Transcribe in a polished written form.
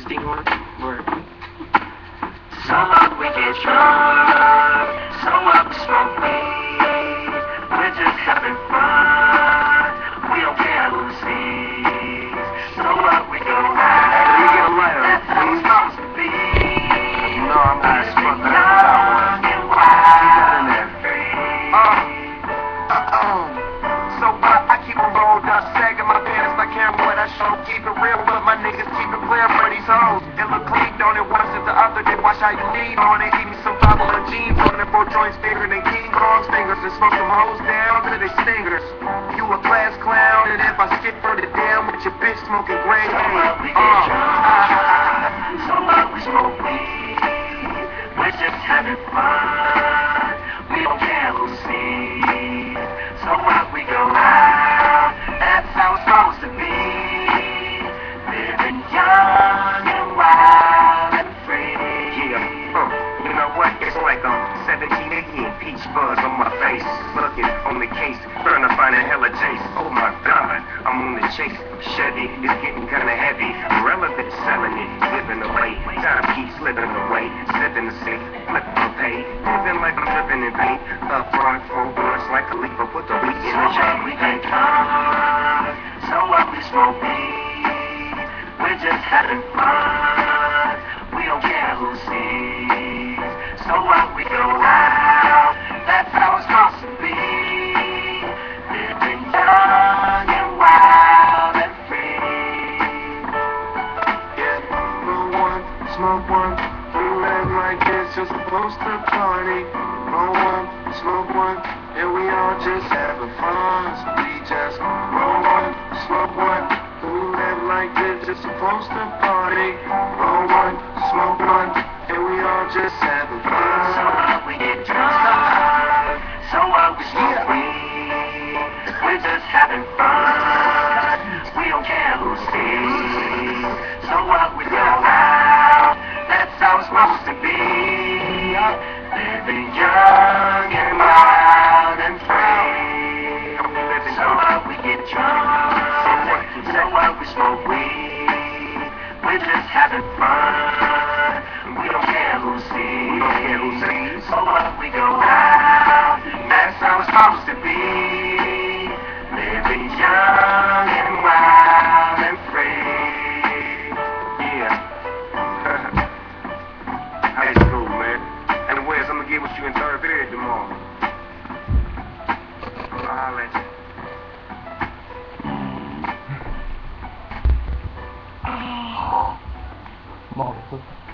Sing one word. So up we get drunk, so up we smoke weed. We're just having fun, we don't care who sees. So up we go out, let me get a lighter, that's how it's supposed to be. You know I'm high as fuck, that's young and wild and free. So I keep it rolled up, sagging my pants like camera when I show. Keep it real, but my niggas keep it clear for these hoes. It look clean, don't it? Once and the other, they watch how you lean on it. Give me some bottle and jeans on it, 4 joints bigger than King Kong's fingers, and smoke some hoes down to they stingers. You a class clown, and if I skip further down with your bitch smoking gray haze. We get drunk, so what we smoke weed. We're just having fun, we don't care who sees. So what we go out, that's how it's supposed to be. Living young and wild and free. Yeah, you know what? It's like I'm 17 again, peach fuzz on my face. Looking on the case, trying to find a hella chase. Oh my God, I'm on the chase. Chevy is getting kinda heavy. Irrelevant, selling it, living away. Time keeps slipping away. Slipping the safe, flipping the pay. Living like I'm living in pain. Up front, 4 blunts like a leap. Put the weed in the chain. We get drunk, so what we smoke weed. We're just having fun, we don't care who sees. So what we go out, that's how it's supposed to be. Living young and wild and free. Yeah, roll one, smoke one. We live like this, just supposed to party. Roll one, smoke one, and we all just having fun. So we just roll one, smoke one. We live like this, just supposed to party. Roll one, smoke one, and we all just having fun. So what we get drunk, so what we smoke weed. We're just having fun, we don't care who sees. So what we go out, that's how it's supposed to be. Living young and wild and free. So what we get drunk, so what we smoke weed. We're just having fun, we don't care who sees. So what we go out, that's how it's supposed to be. Living young and wild and free. Yeah. High school, man. Anyways, I'm gonna get with you in 3rd period tomorrow. I'll holler at you. Motherfucker.